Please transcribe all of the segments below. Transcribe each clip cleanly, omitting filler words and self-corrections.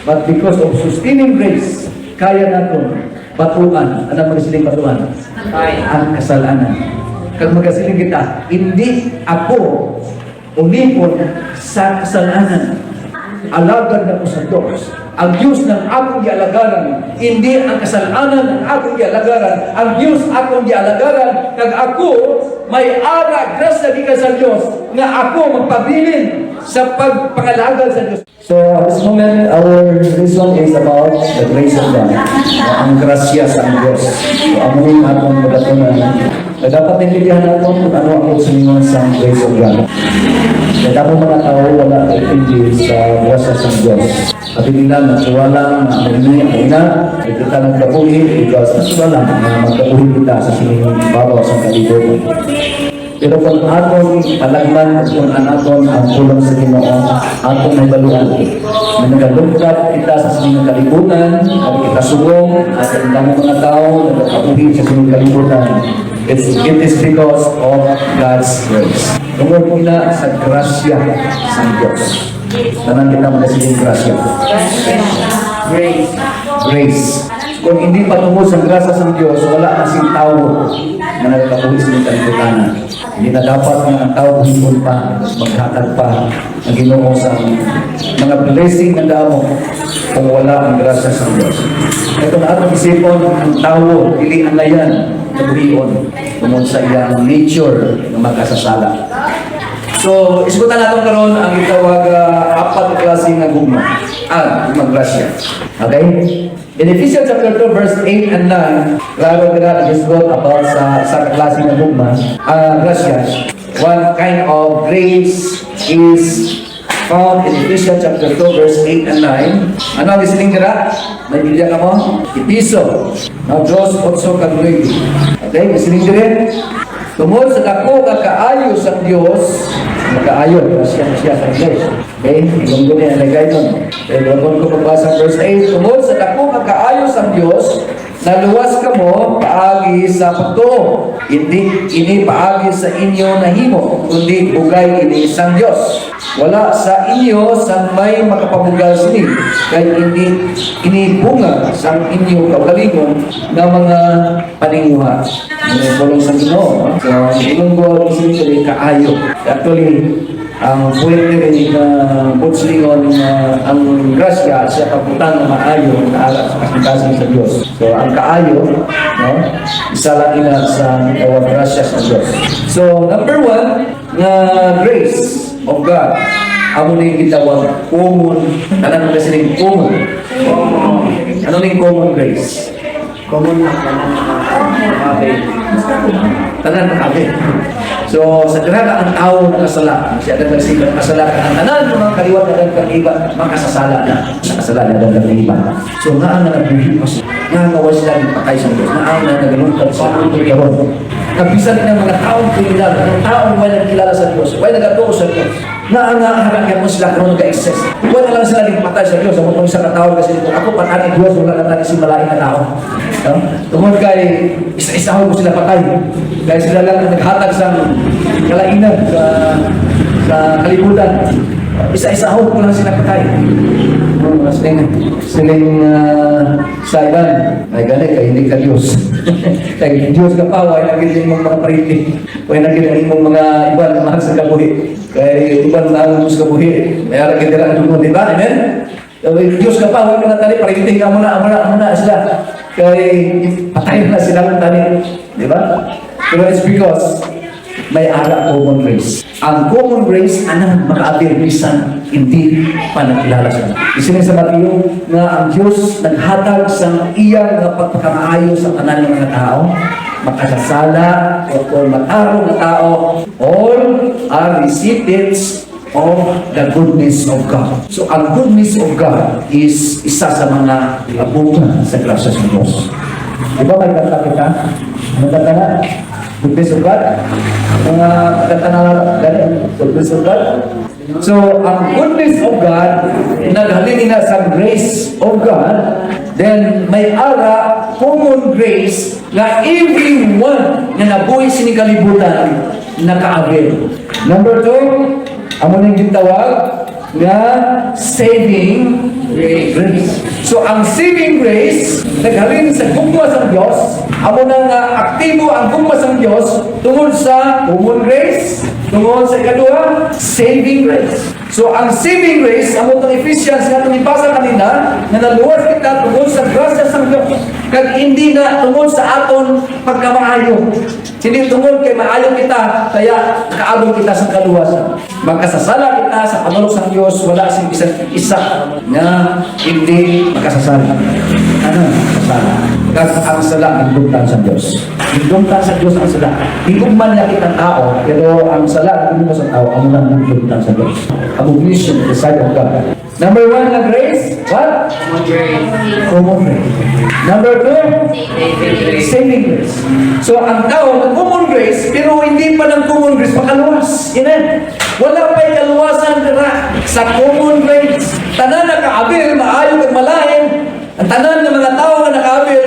But because of sustaining grace, kaya natin batuan. Ano magasiling batuan? Ang kasalanan. Kag magasiling kita, hindi ako umipon sa kasalanan. Alagad na ko sa Diyos. Ang Diyos ng akong gialagaran, hindi ang kasalanan ng akong gialagaran. Ang Diyos akong gialagaran, kag ako may ara, grasya di ka sa Diyos, nga ako magpabilin sa pagpangalagad sa Diyos. So, at this moment, our reason is about the grace of God. Ang grasya sa Diyos. So, amunin atong magatunan. Dapat nililihan natin kung ano ang sumingon sa grace of God. Kaya ako mga tao, wala nagpindi sa grasya sa Diyos. At hindi na nagsiwala na hindi ang ina, ay kita nagkapuhin, because nagsiwala na magkapuhin kita sa sinibabaw sa kalibutan. Pero kung aton palagman at kung anaton ang tulong sa Ginoo, aton may baluan. May nagalungkat kita sa sining kalibutan, at kita sugong, at ang damo mga tao nagkapuhin sa sining kalibutan. It is because of God's grace. Tungkol kita sa grasya sa Diyos. Tanan kita magasiling grasya. Grace. Kung hindi patungkol sa grasya sa Diyos, wala kasing tao na nagkapuhin sa kalibutan. Hindi na dapat ng tao hingol pa, maghatag pa ang Ginoo sa mga blessing na damo kung wala ang grasya sa Diyos. Ito na atong isipon, ang tao, dili ang layan, kabuhion, tungkol sa iyang nature na magkasasala. So, isbutan natin karon ang itawag apat na klase ng gugma. Gugma-grasya. Okay? In Ephesians chapter 2, verse 8 and 9, klaro na gisgot about sa klase ng gugma. Grasya. One kind of grace is found in Ephesians chapter 2, verse 8 and 9. Ano ang isiling dira? May bilya ka mo? Episo. Now, Diyos also kagloy. Okay? Isiling dira? Tungkol sa dako kakaayo sa Diyos, magkaayo, siya sa Diyos. Okay? Ilong doon yung nalagay doon. Pero kung ko pagbasa verse 8, tungkol sa dako kakaayo sa Diyos, naluwas ka mo paagi sa pagtuo. Hindi ini paagi sa inyo nahimo, kundi bugay ini sang Diyos. Wala sa inyo sa may makapabugal sini, kay hindi ini bunga sa inyo kaugalingon na mga paninguha. May bulong sa Ginoo. So, ilong ko isipin kaayo. Actually, ang pwede rin na butslingon ang grasya siya pagputang na maayo na alat sa kasitasin sa Diyos. So, ang kaayo, no, isa lang ina sa grasya sa Diyos. So, number one, na grace of God. Amo na yung gitawag common. Ano kasi yung common? Ano na yung common grace? Common na tanan makabe. So, sa diraga ang tao nakasala. Siya ang nagsikat kasala ka. Ang tanan mga kaliwat na kag-iba, makasasala na. Nakasala na daw kag-iba. So, nga ang nagbuhi pa siya. Nga nga wala sila patay sa Diyos. Nga ang nagalungkad sa karon. Kabisan ng mga taong kilala. Ang taong wala nagkilala sa Diyos. Wala nagatuo sa Diyos. Nga hanggang mo sila karon nag-excess. Wala lang sila patay sa Diyos. Ang mga isang katawag kasi dito. Ako patay Diyos. Wala na si malaking na tao. Tungkol kay isa-isahon mo sila patay. Dahil sila lang naghatag sa kalainan sa kalibutan. Isa-isahon mo lang sila patay. Siling sa iban, ay gani kay hindi ka Diyos. Kaya Diyos ka pa, huwag nagiging mong mga pariti. Huwag nagiging mong mga iban na mahal sa kabuhi. Kaya iban na ang Diyos kabuhi. May arang kitira ang Diyos, di ba? Amen? Diyos ka pa, huwag ka natali, pariti ka muna sila. Kaya patay na sila ng tani. Di ba? Pero it's because may ara common grace. Ang common grace, makaapir bisan, hindi pa nakilala siya. Isinin sa Mateo nga ang Diyos naghatag sa iya nga pagpakamaayo sa tanan ng mga tao, makasasala o matarong na tao, all are recipients of the goodness of God. So, ang goodness of God is isa sa mga bunga sa grasya ng Diyos. Di ba may kanta kita? Ano kanta na? Goodness of God? Mga kanta na goodness of God? So, ang goodness of God, naghalin na sa grace of God, then may ara, common grace, na everyone na nabuhay sinikalibutan, nakaagil. Number 2, amo nang gitawag nga saving grace. So ang saving grace naghalin sa gugma sa Dios, amo nang aktibo ang gugma sa Dios tungod sa common grace, tungod sa kadua saving grace. So ang saving grace amo tong Ephesians nga tumibasa kanina nga naluwas kita tungod sa grasya sa Dios kag hindi na tungod sa aton pagkamaayo. Hindi tungod kay maayo kita kaya kaabot kita sa kaluwasan. Magkasasala kita sa panulog sa Dios, wala sing isang isa nga hindi makasasala. Ano? Kasala. Kasi ang sala hindumtan sa Diyos. Hindumtan sa Diyos ang sala. Hindumtan niya kitang tao, pero ang sala hindumtan sa tao, ang unang hindumtan sa Diyos. Abomination, the sight of God. Number 1 na grace, what? Common grace. Number 2, saving grace. So ang tao, common grace, pero hindi pa ng common grace, makaluwas. Amen. Wala pa'y kaluwasan dira sa common grace. Tanan na kaabil, maayo kag malain. Ang tanan ng mga tao na nakaabil,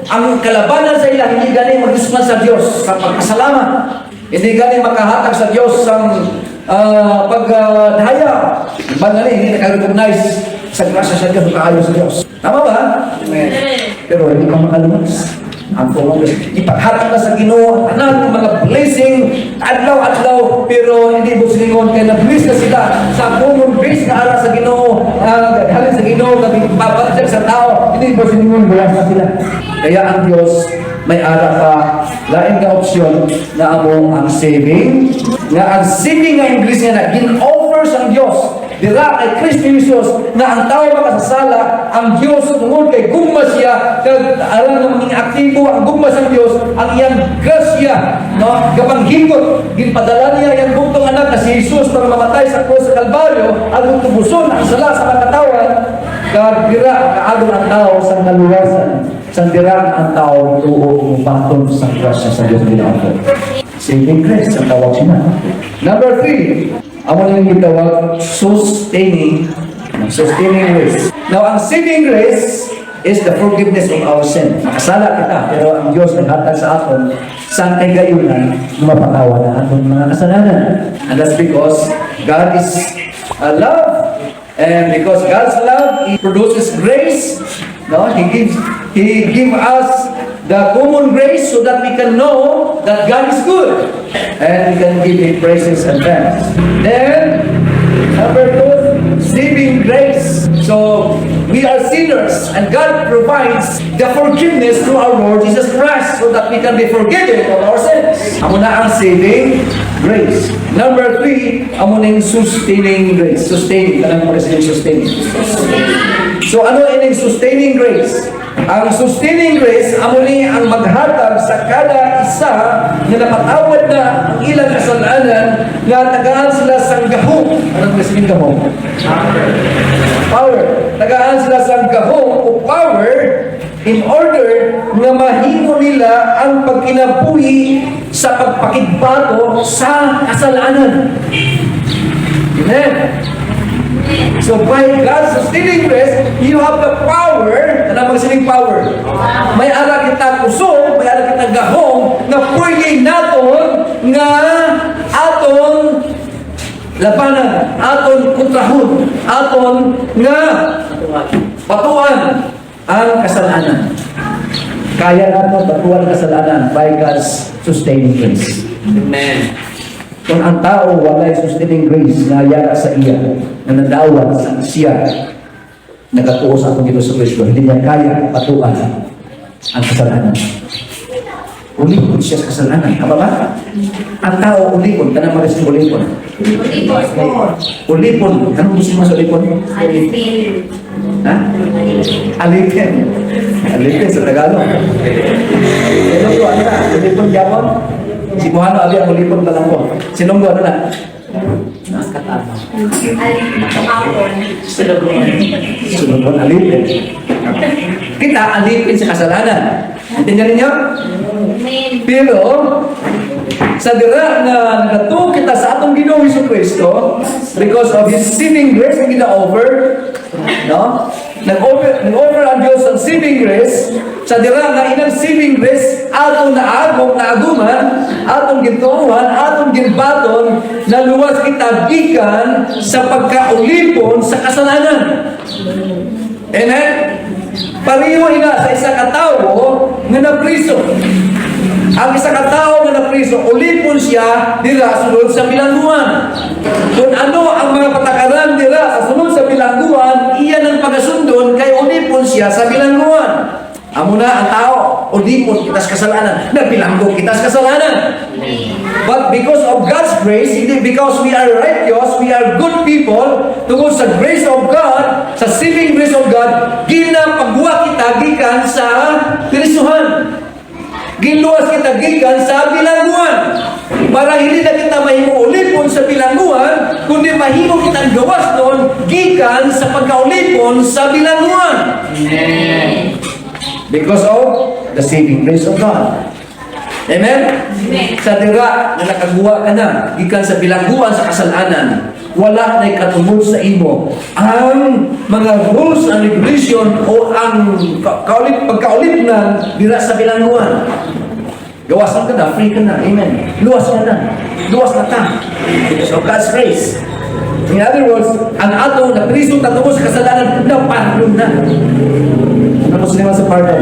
ang kalabanan sa ila, hindi gani mag-isman sa Diyos sa pagkasalamat. Hindi gani makahatag sa Diyos ang pagdaya. Iba nga hindi nakarecognize sa grasya sa Diyos, kaayo sa Diyos. Tama ba? Amen. Pero hindi ka makaluwas. Ang common grace. Ipaghatag na sa Ginoo, anang mga blessing, adlaw-adlaw, pero hindi mo silingon kaya na-bless na sila sa common grace na ara sa Ginoo, halin sa Ginoo, babagdag sa tao, hindi mo silingon, buwas na sila. Kaya ang Diyos, may ara pa, lain ka opsyon na amo ang saving, nga ang saving nga English nga na, gin-offers ang Diyos, dira kay Kristo Jesus na ang tao makasasala, ang Diyos tungod kay gugma siya kag aron nga maging aktibo ang gugma sa Diyos, ang iyang grasya, no, gapanghingot ginpadala niya iyang bugtong anak na si Jesus para mamatay sa krus sa Kalbaryo aron tubuson ang sala sa mga katawan kag dira kaadon ang tao sa kaluwasan sang dira ang tao tuo umaton sa grasya sa Diyos ginaako. Saving grace ang tawag siya. Number 3, amo nang gitawag sustaining grace. Now, ang saving grace is the forgiveness of our sin. Makasala kita, pero ang Diyos naghatag sa aton sa kagayunan na mapatawa na atong mga kasalanan. And that's because God is love. And because God's love, He produces grace. No, He gives us the common grace so that we can know that God is good. And we can give Him praises and thanks. Then, number 2, saving grace. So, we are sinners and God provides the forgiveness through our Lord Jesus Christ so that we can be forgiven of our sins. Amo na ang saving grace. Number 3, amo na yung sustaining grace. Sustaining. Tanang mo kasi yung sustaining. So, ano yung sustaining grace? Ang sustaining grace, amo ni ang maghatag sa kada isa na napatawad na ang ilang kasalanan nga tagaan sila sa gahom. Anong kasi yung gahom? Power. Tagaan sila sa gahom o power in order na mahimo nila ang pagkinabuhi sa pagpakigbato sa kasalanan. Amen. So by God's sustaining grace, you have the power, ano magsiling power? May ara kita kusog, may ara kita gahong, na pwede naton nga aton labanan, aton kontrahon, aton nga batuan ang kasalanan. Kaya naton batuan ang kasalanan by God's sustaining grace. Amen. Kung ang tao walay sustaining grace na yara sa iya, na nadawat sa siya, nagatuo sa atong Diyos sa Kristo, hindi niya kaya patuan ang kasalanan. Ulipon siya sa kasalanan. Tama ba? Ang tao ulipon, tanang maris ng ulipon. Ulipon. Anong gusto mo sa ulipon? Alipin. Ha? Alipin. Alipin sa Tagalog. Ano po, ano na? Ulipon Japon? Si Buhano abi ang ulipon pa lang po. Sinong ano na? Nakakatama. Sinong alipin. Kita alipin sa kasalanan. Intindihan niyo? Pero sa dira na nagatuo kita sa atong Ginoo Hesus Kristo because of His saving grace na gina-offer, no? Nag-offer ang Diyos ang saving grace sa dira na inang saving grace atong naagong naaguman, atong gintuuhan, atong ginbaton na luwas kita gikan sa pagkaulipon sa kasalanan. Amen? Pareho ina sa isa ka tawo nga napriso. Ang isa ka tawo nga napriso, ulipon siya dira sunod sa bilangguan. Kung ano ang mga patakaran dira sa sunod sa bilangguan, iyan ang pagasundon kay ulipon siya sa bilangguan. Amo na ang tao, ulipon kita sa kasalanan, nabilanggo kita sa kasalanan. But because of God's grace, hindi because we are righteous, we are good people, tungkol sa grace of God, sa saving grace of God, ginapagwa kita gikan sa pirisuhan. Giluwas kita gikan sa bilangguan. Para hindi na kita mahimo ulipon sa bilangguan, kundi mahimo kita gawas doon gikan sa pagkaulipon sa bilangguan. Amen. Because of the saving grace of God. Amen? Sa dira na nakagawa ka na, gikan sa bilangguan sa kasalanan, wala na'y katungod sa imo ang mga rules and regulation o ang pagkaulip na dira sa bilangguan. Gawasan ka na, free ka na. Amen. Luwas ka na. Luwas na ka. Because of God's grace. In other words, ang ato na priso tatungod sa kasalanan, napardon na. Tapos naman sa pardon.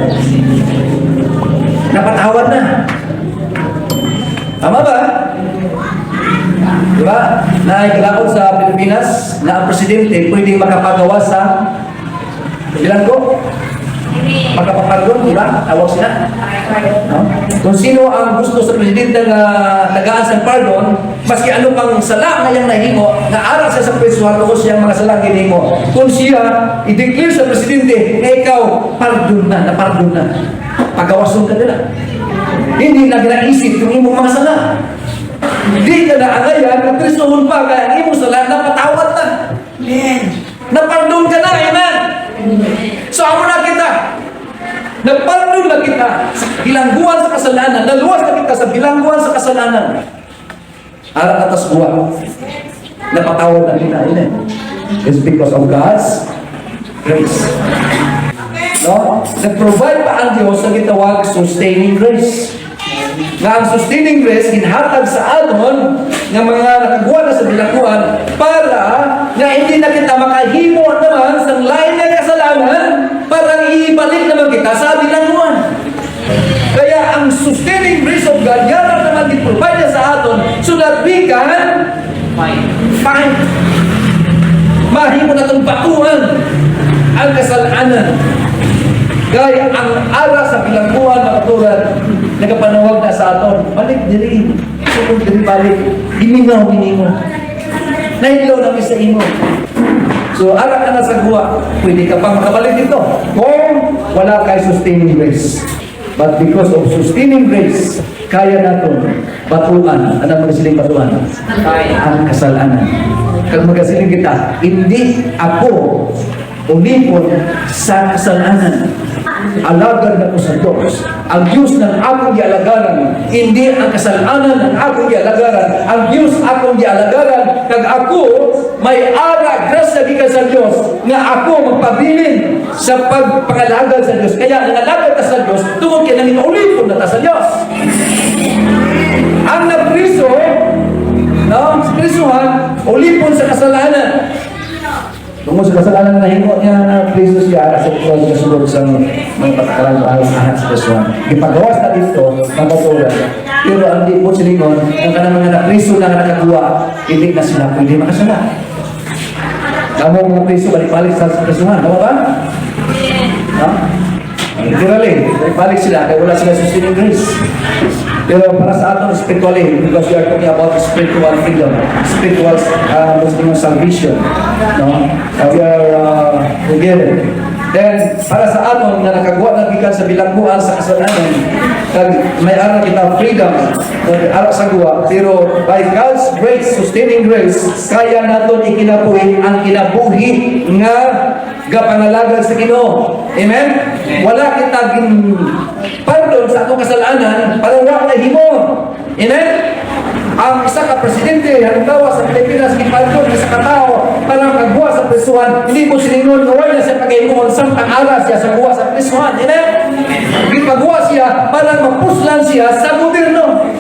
Napatawad na. Tama ba? Diba? Naikalaon sa Pilipinas na ang presidente pwedeng makapagawa sa bilanggo. Makapapardon, diba? Tawag sila. No? Kung sino ang gusto sa presidente na tagaan sa pardon, maski ano pang sala na yung nahimo, naaral siya sa presuhan o siyang mga salang hinimo. Kung siya i-declare sa presidente na ikaw, pardon na, napardon na. Pagawason ka nila. Hindi na ginaisip yung imong mga sala. Hindi ka na angayan, nagtrisuhon pa, kaya ang imong sala, napatawad na. Amen. Napardon ka na, amen. So, amo na kita. Napardon na kita sa bilangguan sa kasalanan. Naluwas na kita sa bilangguan sa kasalanan. Arat atas buwan. Napatawad na kita, amen. It's because of God's grace. No? Nag-provide pa ang Diyos sa gitawag sustaining grace. Na ang sustaining grace ginhatag sa aton ng mga nakagawa na sa bilangguan para na hindi na kita makahimo naman sa lain na kasalanan para ibalik naman kita sa bilangguan. Kaya ang sustaining grace of God yara naman giprovide niya sa aton so that we can fight. Mahimo na itong batuhan ang kasalanan. Kaya ang ara sa bilangguan, mga tulad, nagapanawag na sa aton, balik diri, sunod diri balik, gimingaw. Nahilaw namin sa imo. So, ara ka na sa guwa, pwede ka pang makabalik dito. Kung wala kay sustaining grace. But because of sustaining grace, kaya natin batuan. Anong magasiling batuan? Ang kasalanan. Kung magasiling kita, hindi ako ulipon sa kasalanan. Alagad na ko sa Diyos. Ang Diyos ng akong gialagaran, hindi ang kasalanan ng akong gialagaran. Ang Diyos akong gialagaran, kag ako may ara, grasya gikan sa Diyos, nga ako magpabilin sa pagpangalagad sa Diyos. Kaya nangalagad ta sa Diyos, tungkol kaya nangin ulipon na ta sa Diyos. Ang napriso, no, sa prisuhan, ulipon sa kasalanan. Tungkol sa kasalanan na himo niya na priso siya sa kasulod sa mga patakaran o ahas sa prisuhan. Ipagawas na dito, magpatulan. Pero ang di po silingon, ang kanang mga napriso na nakagawa, hindi na sila pwede makasala. Kamu mga priso, balik-balik sa prisuhan. Tama ba? No? Literally, balik sila, kaya wala sila sustaining grace. Pero para sa atin, spiritually, because we are talking about spiritual freedom, spiritual salvation, no? We are together. Then, para sa atin, na nakagawa na gikan sa bilangguan sa kasalanan, may araw kita freedom, araw sa guwa, pero by God's grace, sustaining grace, kaya natin ikinabuhi ang kinabuhi nga gapangalagad sa Ginoo. Amen? Wala kita pardon sa atong kasalanan para wala na himo. Amen? Ang isa ka presidente, halimbawa sa Pilipinas, gipardon sa katao para magbuwa sa prisuhan, hindi mo siningon, wala siya pag-imuon, samtang aras siya sa buwa sa prisuhan. Amen? Gipagbuwa siya para mapuslan siya sa gobyerno.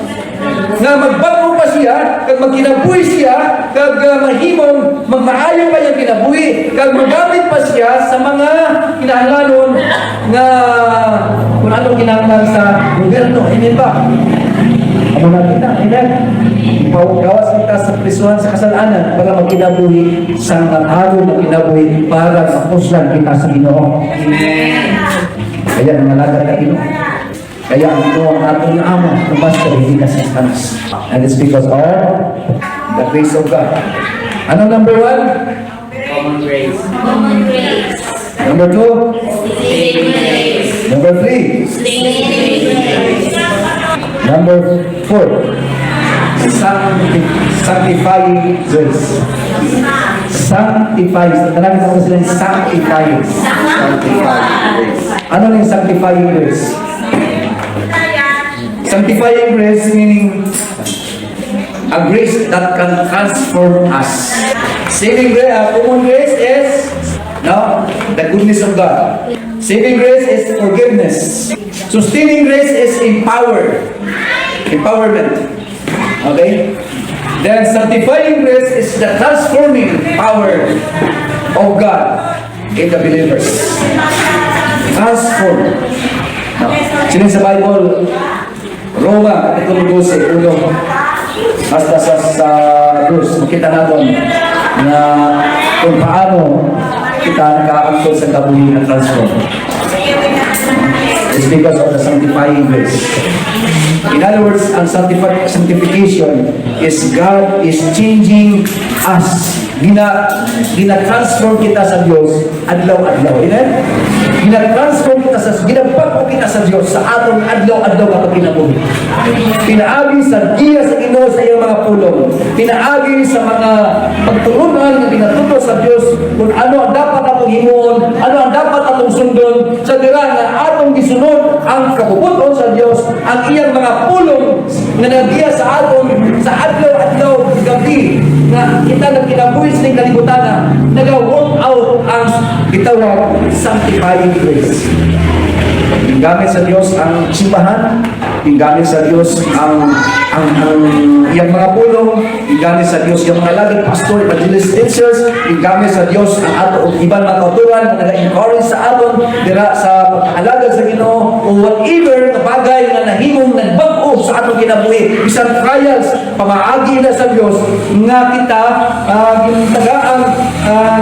Nga magbago magtarong pa siya, kag magkinabuhi siya, kag mahimong magmaayo pa yung kinabuhi, kag magamit pa siya sa mga kinahanglanon nga kung ano kinahanglan sa gobyerno. Amen ba? Amo na kita, amen. Ipagawas kita sa prisuhan sa kasalanan para magkinabuhi sa araw na kinabuhi para mapuslan kita sa Ginoo. Amen. Kaya nangalagad na Ginoo. Kaya ang ito ang atong amo na basta hindi ka sa stanas. And it's because of the grace of God. Ano number 1? Common grace. Common grace. Number 2? Saving grace. Number 3? Saving grace. Number 4? Sanctifying grace. Sanctifying. Tanangin ako sila yung sanctifying. Ano yung sanctifying grace? Sanctifying grace meaning a grace that can transform us. Saving grace, common grace is the goodness of God. Saving grace is forgiveness. Sustaining grace is empowerment. Okay? Then sanctifying grace is the transforming power of God in the believers. Transform. Sino sa Bible? Roma, kapitulo 12, ulo. Hasta sa Cruz, makita natin na kung paano kita nakaangkol sa kabuhi ng transform. It's because of the sanctifying grace. In other words, ang sanctification is God is changing us. Gina-transform kita sa Diyos adlaw-adlaw. Amen? Gina-transform kita ginagbago kita sa Diyos sa atong adlaw-adlaw kapag kinabuhi. Pinaagi sa giya sa Ginoo sa iyong mga pulong. Pinaagi sa mga pagturunan na pinatuto sa Diyos kung ano ang dapat atong himuon, ano ang dapat atong sundon, sa dira na atong gisunod ang kabubuton sa Diyos, ang iyang mga pulong na nagiya sa aton sa adlaw-adlaw gabi na kita nang kinabuhis ng kalibutan na nag-work out ang gitawag sanctifying grace. Gamit sa Diyos ang simbahan, gamit sa Diyos ang iyang mga pulong, gamit sa Diyos yung mga laging pastor, evangelist, teachers, gamit sa Diyos ang ato ibang mga kauturan na nag-encourage sa aton dira sa alagad sa Ginoo o whatever na bagay na nahimong nagbago sa atong kinabuhi, bisan trials, pamaagi na sa Diyos nga kita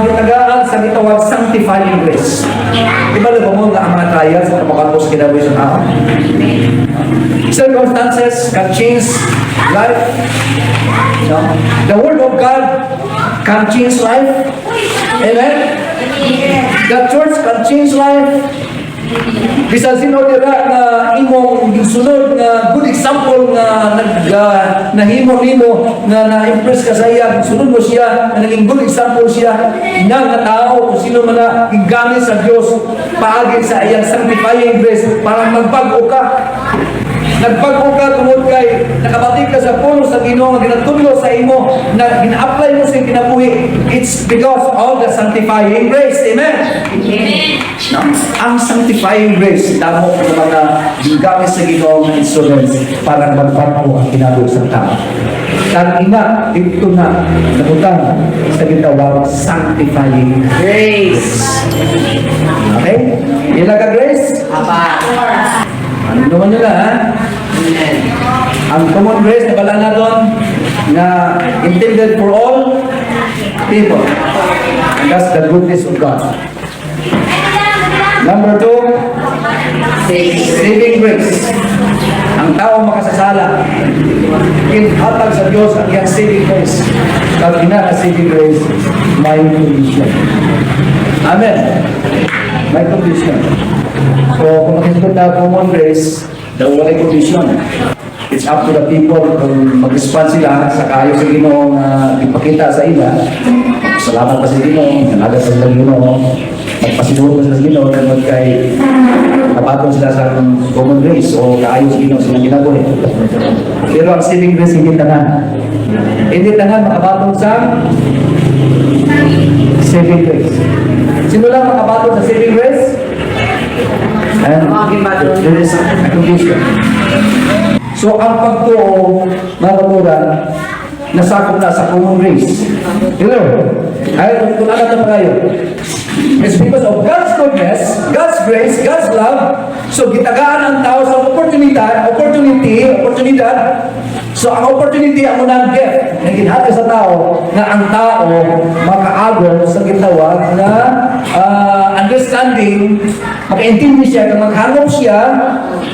gitagaan sa gitawag sanctifying grace. Diba na ba mo nga ang mga trials na makapos kinabuhi sa tao? Circumstances can change life. No? The Word of God can change life. Amen? The church can change life. Bisan sino dira na imong gisunod nga good example nga nahimo nimo na na-impress ka sa iya, sunod mo siya, na naging good example siya, nga tao kung sino man na gigamit sa Dios paagi sa iyang sanctifying grace para magbago ka. Nagbago ka tungod kay nakabatik ka sa puno sa Ginoo nga ginatudlo sa imo na gina-apply mo sa kinabuhi. It's because of the sanctifying grace. Amen? Amen. No? Ang sanctifying grace damo ng mga gigamit sa Ginoo nga instruments para magbago ang kinabuhi sa tao. Kag ina dito na nabutang sa gitawag sanctifying grace. Okay? Ilaga grace? Apa? Ano naman nila, ha? Amen. Ang common grace na bala natin na intended for all people. And that's the goodness of God. Number 2, saving grace. Ang tao makasasala. Inhatag sa Diyos ang iyang saving grace. Kapag na saving grace, may condition. Amen. May condition. So, kung makikita na common grace, daw walay condition. It's up to the people kung mag-respond sila sa kayo sa Ginoo na ipakita sa ila. Salamat pa sa Ginoo, nalaga sa Ginoo, magpasinuro sa Ginoo na magkay kapatong sila sa common grace o kaayo sa Ginoo silang ginabuhi. Pero ang saving grace, hindi tanan. Hindi tanan makapatong sa saving grace. Sino lang makapatong sa saving grace? And there is a condition. So ang pagtuo, mga katuran, nasakop na sa common grace. Hello? Ay, kung alam na kayo. It's because of God's goodness, God's grace, God's love. So gitagaan ang tao sa oportunidad. So ang opportunity ang unang gift na ginhatag sa tao na ang tao makaagol sa gitawag na understanding, makaintindi siya, kung maghanap siya,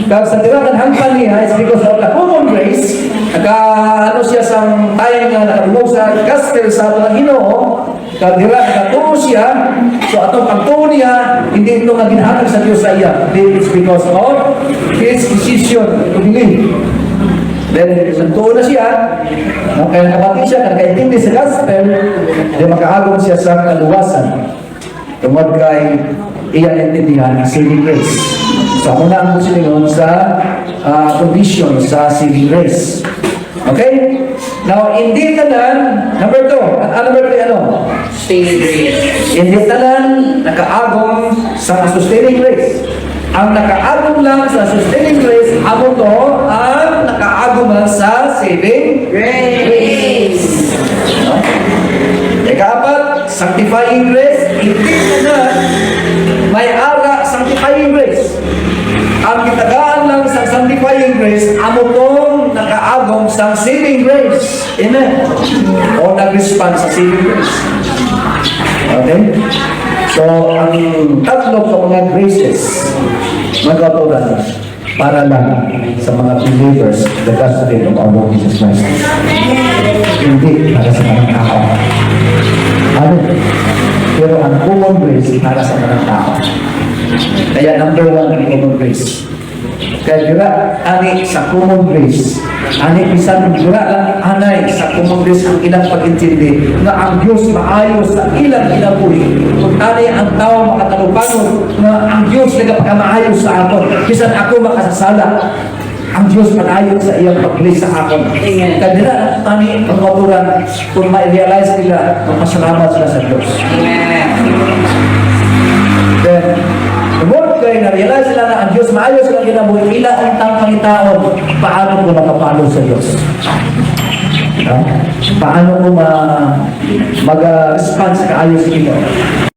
kag sa tirakan hangpan niya, is because of the common grace, ano siya sa tayang nga nakatulog sa gospel sa mga Ginoo, kag dira nakatuo siya, so atong pagtuo niya, hindi ito nga ginhatag sa Dios sa iya. It's because of his decision to believe. Then, nagtuo na siya, kaya nakabati siya, nakaintindi sa gospel, then makaagong siya sa kaluwasan. Tungod kay iyan intindihan ang saving grace. So, muna ang kusilingon sa condition sa saving grace. Okay? Now, hindi tanan, number 2, number 3, ano? Saving grace. Hindi tanan nakaagong sa sustaining grace. Ang nakaagong lang sa sustaining grace, amo to ang nakaagong lang sa saving Grace. no? Ika-4, sanctifying grace. Hindi na may ara sanctifying grace. Ang kitagaan lang sa sanctifying grace, amo tong nakaagong sa saving grace. Amen. O nag-respond sa saving grace. Okay? So, ang tatlo sa mga graces, mga katuran, para lang sa mga believers, the gospel of our Lord Jesus Christ. Hindi para sa mga tao. Ano? Pero ang common grace para sa mga tao. Kaya number 1 ang common grace. Kaya dira, ani sa common grace, ani bisan dira lang anay sa common grace ang ilang pag-intindi na ang Diyos maayo sa ilang kinabuhi. Kung ani ang tao makatalupanon na ang Diyos nagapagkamaayo sa aton, bisan ako makasasala, ang Diyos manayo sa iyang pag-grace sa akin. Kaya dira, ani ang maturan, kung ma-realize nila, magpasalamat sila sa Diyos. Then, tungod kay na-realize sila na ang Diyos maayos lang kinabuhi, ila ang pangitaon, paano ko makapalo sa Diyos? Paano ko mag-respond sa kaayos sa Diyos?